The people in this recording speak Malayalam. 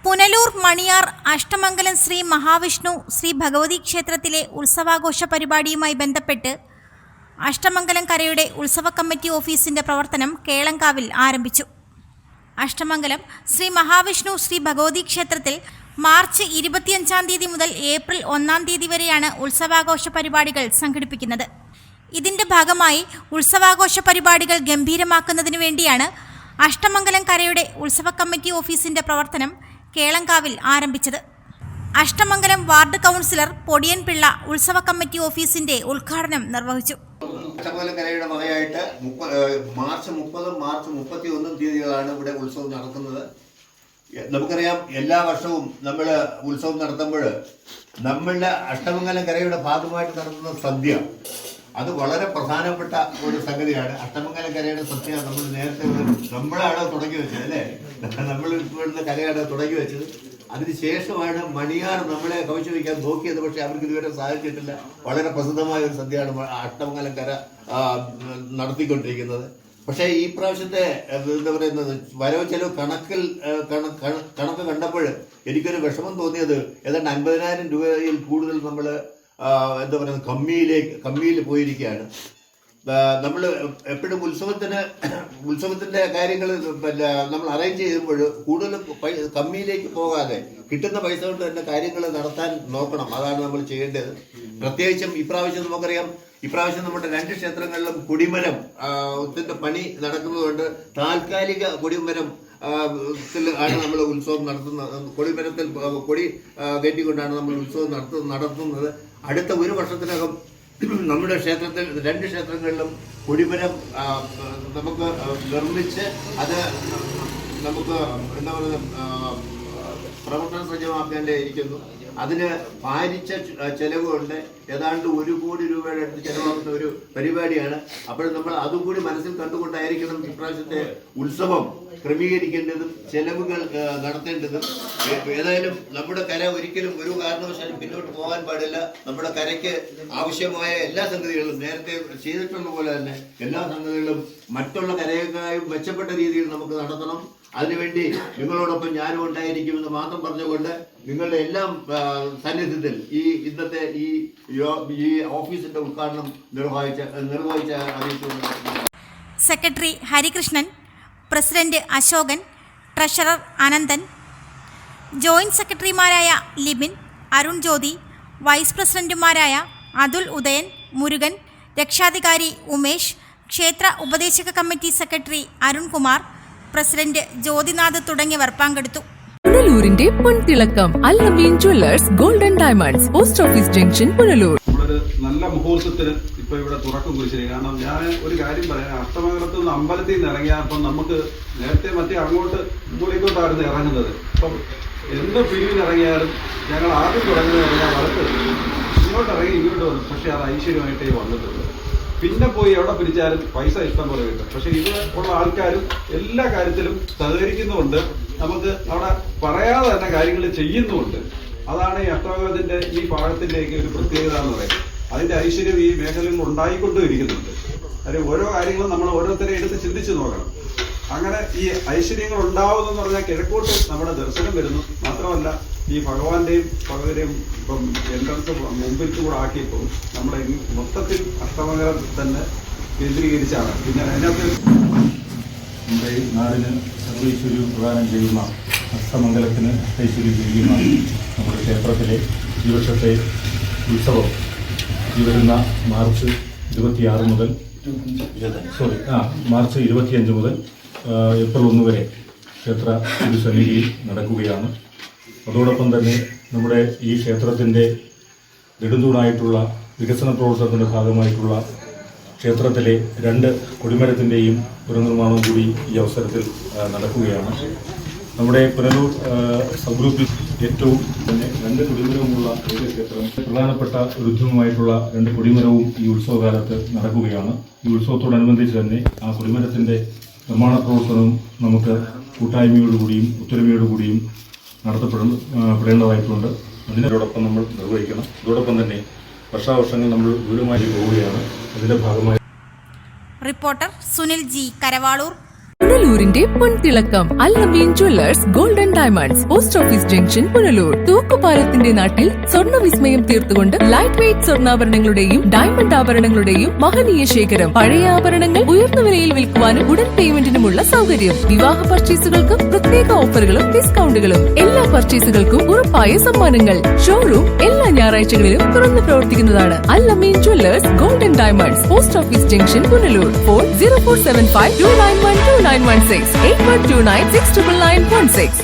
പുനലൂർ മണിയാർ അഷ്ടമംഗലം ശ്രീ മഹാവിഷ്ണു ശ്രീ ഭഗവതി ക്ഷേത്രത്തിലെ ഉത്സവാഘോഷ പരിപാടിയുമായി ബന്ധപ്പെട്ട് അഷ്ടമംഗലം കരയുടെ ഉത്സവ കമ്മിറ്റി ഓഫീസിൻ്റെ പ്രവർത്തനം കേളങ്കാവിൽ ആരംഭിച്ചു. അഷ്ടമംഗലം ശ്രീ മഹാവിഷ്ണു ശ്രീ ഭഗവതി ക്ഷേത്രത്തിൽ മാർച്ച് 25-ാം തീയതി മുതൽ ഏപ്രിൽ 1-ാം തീയതി വരെയാണ് ഉത്സവാഘോഷ പരിപാടികൾ സംഘടിപ്പിക്കുന്നത്. ഇതിൻ്റെ ഭാഗമായി ഉത്സവാഘോഷ പരിപാടികൾ ഗംഭീരമാക്കുന്നതിനു വേണ്ടിയാണ് അഷ്ടമംഗലം കരയുടെ ഉത്സവ കമ്മിറ്റി ഓഫീസിൻ്റെ പ്രവർത്തനം കേളങ്കാവിൽ ആരംഭിച്ചത്. അഷ്ടമംഗലം വാർഡ് കൗൺസിലർ പൊടിയൻ പിള്ള ഉത്സവ കമ്മിറ്റി ഓഫീസിന്റെ ഉദ്ഘാടനം നിർവഹിച്ചു. അഷ്ടമംഗലം കരയുടെ വകയായിട്ട് മാർച്ച് 30, മാർച്ച് 31 തീയതികളാണ് ഇവിടെ ഉത്സവം നടക്കുന്നത്. നമുക്കറിയാം, എല്ലാ വർഷവും നമ്മൾ ഉത്സവം നടത്തുമ്പോൾ നമ്മളുടെ അഷ്ടമംഗലം കരയുടെ ഭാഗമായിട്ട് നടത്തുന്ന സദ്യ അത് വളരെ പ്രധാനപ്പെട്ട ഒരു സംഗതിയാണ്. അഷ്ടമംഗലം കരയുടെ സദ്യ നമ്മൾ നേരത്തെ നമ്മളാണ് തുടങ്ങി വെച്ചത്, അല്ലേ? നമ്മൾ ഇവിടുന്ന് കരയാണ് തുടങ്ങി വെച്ചത്. അതിനുശേഷമാണ് മണിയാർ നമ്മളെ കവച്ചു വയ്ക്കാൻ നോക്കിയത്. പക്ഷെ അവർക്ക് ഇതുവരെ സാധിച്ചിട്ടില്ല. വളരെ പ്രസിദ്ധമായ ഒരു സദ്യയാണ് അഷ്ടമംഗലം കര നടത്തിക്കൊണ്ടിരിക്കുന്നത്. പക്ഷേ ഈ പ്രാവശ്യത്തെ എന്താ പറയുന്നത് വരവ് ചെലവ് കണക്ക് കണ്ടപ്പോൾ എനിക്കൊരു വിഷമം തോന്നിയത് ഏതാണ്ട് 50,000 രൂപയിൽ കൂടുതൽ നമ്മൾ എന്താ പറയുന്നത് കമ്മിയിൽ പോയിരിക്കുകയാണ്. നമ്മൾ എപ്പോഴും ഉത്സവത്തിന്റെ കാര്യങ്ങൾ നമ്മൾ അറേഞ്ച് ചെയ്യുമ്പോൾ കൂടുതൽ കമ്മിയിലേക്ക് പോകാതെ കിട്ടുന്ന പൈസ കൊണ്ട് തന്നെ കാര്യങ്ങൾ നടത്താൻ നോക്കണം. അതാണ് നമ്മൾ ചെയ്യേണ്ടത്. പ്രത്യേകിച്ചും ഇപ്രാവശ്യം നമുക്കറിയാം, ഇപ്രാവശ്യം നമ്മുടെ 2 ക്ഷേത്രങ്ങളിലും കൊടിമരം പണി നടക്കുന്നതുകൊണ്ട് താൽക്കാലിക കൊടിമരം ആണ് നമ്മൾ ഉത്സവം നടത്തുന്നത്. കൊടിമരത്തിൽ കൊടി കയറ്റിക്കൊണ്ടാണ് നമ്മൾ ഉത്സവം നടത്തുന്നത്. അടുത്ത 1 വർഷത്തിനകം നമ്മുടെ ക്ഷേത്രത്തിൽ 2 ക്ഷേത്രങ്ങളിലും കൊടിമരം നമുക്ക് നിർമ്മിച്ച് അത് നമുക്ക് എന്താ പറയുക പ്രവർത്തന സജ്ജമാക്കേണ്ടിയിരിക്കുന്നു. അതിന് ഭാരിച്ച ചെലവുണ്ട്. ഏതാണ്ട് 1 കോടി രൂപയുടെ അടുത്ത് ചെലവാകുന്ന ഒരു പരിപാടിയാണ്. അപ്പോൾ നമ്മൾ അതും കൂടി മനസ്സിൽ കണ്ടുകൊണ്ടായിരിക്കണം ഇപ്രാവശ്യത്തെ ഉത്സവം ക്രമീകരിക്കേണ്ടതും ചെലവുകൾ നടത്തേണ്ടതും. ഏതായാലും നമ്മുടെ കര ഒരിക്കലും ഒരു കാരണവശാലും പിന്നോട്ട് പോകാൻ പാടില്ല. നമ്മുടെ കരയ്ക്ക് ആവശ്യമായ എല്ലാ സംഗതികളും നേരത്തെ ചെയ്തിട്ടുള്ള പോലെ തന്നെ എല്ലാ സംഗതികളും മറ്റുള്ള കരയേക്കാളും മെച്ചപ്പെട്ട രീതിയിൽ നമുക്ക് നടത്തണം. അതിനുവേണ്ടി നിങ്ങളോടൊപ്പം ഞാനും ഉണ്ടായിരിക്കുമെന്ന് മാത്രം പറഞ്ഞുകൊണ്ട് നിങ്ങളുടെ എല്ലാം സാന്നിധ്യത്തിൽ ഇന്നത്തെ ഈ ഓഫീസിന്റെ ഉദ്ഘാടനം നിർവഹിച്ച അറിയിച്ചുകൊണ്ട് secretary Harikrishnan, president Ashokan, treasurer Ananthan, joint സെക്രട്ടറിമാരായ ലിബിൻ, അരുൺ ജ്യോതി, വൈസ് പ്രസിഡന്റുമാരായ അതുൽ ഉദയൻ, മുരുകൻ, രക്ഷാധികാരി ഉമേഷ്, ക്ഷേത്ര ഉപദേശക committee secretary Arunkumar, president Jyothinath തുടങ്ങിയവർ പങ്കെടുത്തു. പുനലൂരിന്റെ പൊൻതിളക്കം Al Nabeen jewellers golden diamonds, post office junction, Punalur. നമ്മളൊരു നല്ല മുഹൂർത്തത്തിന് ഇപ്പൊ ഇവിടെ തുറക്കം കുറിച്ചിരിക്കും. കാരണം ഞാൻ ഒരു കാര്യം പറയാം, അഷ്ടമംഗലത്ത് നിന്ന് അമ്പലത്തിൽ നിന്ന് ഇറങ്ങിയപ്പം നമുക്ക് നേരത്തെ മറ്റേ അങ്ങോട്ട് മൂലക്കോട്ടായിരുന്നു ഇറങ്ങുന്നത്. അപ്പം എന്ത് പിരിവിനിറങ്ങിയാലും ഞങ്ങൾ ആദ്യം തുടങ്ങുന്നത് പറഞ്ഞാൽ വലത്ത് ഇങ്ങോട്ട് ഇറങ്ങി ഇങ്ങോട്ട് വന്നു. പക്ഷെ അത് ഐശ്വര്യമായിട്ടേ വന്നിട്ടുള്ളൂ. പിന്നെ പോയി എവിടെ പിരിച്ചാലും പൈസ ഇഷ്ടം പോലെ കിട്ടും. പക്ഷെ ഇത് ഉള്ള ആൾക്കാരും എല്ലാ കാര്യത്തിലും സഹകരിക്കുന്നുമുണ്ട്. നമുക്ക് അവിടെ പറയാതെ തന്നെ കാര്യങ്ങൾ ചെയ്യുന്നുമുണ്ട്. അതാണ് ഈ അഷ്ടമംഗലത്തിന്റെ ഈ ഭാഗത്തിലേക്ക് ഒരു പ്രത്യേകത എന്ന് പറയുന്നത്. അതിന്റെ ഐശ്വര്യം ഈ മേഖലയിൽ ഉണ്ടായിക്കൊണ്ടും ഇരിക്കുന്നുണ്ട്. കാര്യം ഓരോ കാര്യങ്ങളും നമ്മൾ ഓരോരുത്തരെ എടുത്ത് ചിന്തിച്ചു നോക്കണം. അങ്ങനെ ഈ ഐശ്വര്യങ്ങൾ ഉണ്ടാവുമെന്ന് പറഞ്ഞാൽ കിഴക്കോട്ട് നമ്മുടെ ദർശനം വരുന്നു. മാത്രമല്ല ഈ ഭഗവാന്റെയും ഭഗവതിയും ഇപ്പം എൻട്രൻസ് മുമ്പിൽ കൂടെ ആക്കിയപ്പോൾ നമ്മുടെ മൊത്തത്തിൽ അഷ്ടമംഗലം തന്നെ കേന്ദ്രീകരിച്ചാണ്. പിന്നെ അതിനകത്ത് നമ്മുടെ ഈ നാടിന് സർവൈശ്വര്യം പ്രദാനം ചെയ്യുന്ന അഷ്ടമംഗലത്തിന് ഐശ്വര്യം ചെയ്യുന്ന നമ്മുടെ ക്ഷേത്രത്തിലെ ഈ വർഷത്തെ ഉത്സവം ഈ വരുന്ന മാർച്ച് 25 മുതൽ ഏപ്രിൽ 1 വരെ ക്ഷേത്ര തിരുസന്നിധിയിൽ നടക്കുകയാണ്. അതോടൊപ്പം തന്നെ നമ്മുടെ ഈ ക്ഷേത്രത്തിൻ്റെ നെടുന്തൂണായിട്ടുള്ള വികസന പ്രവർത്തനത്തിൻ്റെ ഭാഗമായിട്ടുള്ള ക്ഷേത്രത്തിലെ 2 കൊടിമരത്തിൻ്റെയും പുനർനിർമ്മാണവും കൂടി ഈ അവസരത്തിൽ നടക്കുകയാണ്. നമ്മുടെ പുനലൂർ സബ് ഗ്രൂപ്പിൽ ഏറ്റവും തന്നെ 2 കൊടിമരവുമുള്ള ഏക ക്ഷേത്രം, പ്രധാനപ്പെട്ട ഒരു ഉദ്യമമായിട്ടുള്ള 2 കൊടിമരവും ഈ ഉത്സവകാലത്ത് നടക്കുകയാണ്. ഈ ഉത്സവത്തോടനുബന്ധിച്ച് തന്നെ ആ കൊടിമരത്തിൻ്റെ നിർമ്മാണ പ്രവർത്തനവും നമുക്ക് കൂട്ടായ്മയോടുകൂടിയും ഒത്തൊരുമയോടുകൂടിയും നടത്തപ്പെടേണ്ടതായിട്ടുണ്ട്. അതിനോടൊപ്പം നമ്മൾ നിർവഹിക്കണം. അതോടൊപ്പം തന്നെ വർഷാവർഷങ്ങൾ നമ്മൾ വിപുലമായി പോവുകയാണ്. അതിൻ്റെ ഭാഗമായി റിപ്പോർട്ടർ സുനിൽ ജി, കരവാളൂർ. പുനലൂരിന്റെ പൊൻതിളക്കം Allameen jewellers golden diamonds post office junction Punalur. തൂക്കുപാലത്തിന്റെ നാട്ടിൽ സ്വർണ്ണ വിസ്മയം തീർത്തുകൊണ്ട് ലൈറ്റ് വെയ്റ്റ് സ്വർണ്ണാഭരണങ്ങളുടെയും ഡയമണ്ട് ആഭരണങ്ങളുടെയും മഹനീയ ശേഖരം. പഴയ ആഭരണങ്ങൾ ഉയർന്ന വിലയിൽ വിൽക്കുവാനും ഉടൻ പേയ്മെന്റിനുമുള്ള സൗകര്യം. വിവാഹ പർച്ചേസുകൾക്ക് പ്രത്യേക ഓഫറുകളും ഡിസ്കൗണ്ടുകളും. എല്ലാ പർച്ചേസുകൾക്കും ഉറപ്പായ സമ്മാനങ്ങൾ. ഷോറൂം എല്ലാ ഞായറാഴ്ചകളിലും തുറന്നു പ്രവർത്തിക്കുന്നതാണ്. Allameen jewellers golden diamonds post office junction Punalur. Phone 0475 291 2916 8129 69916.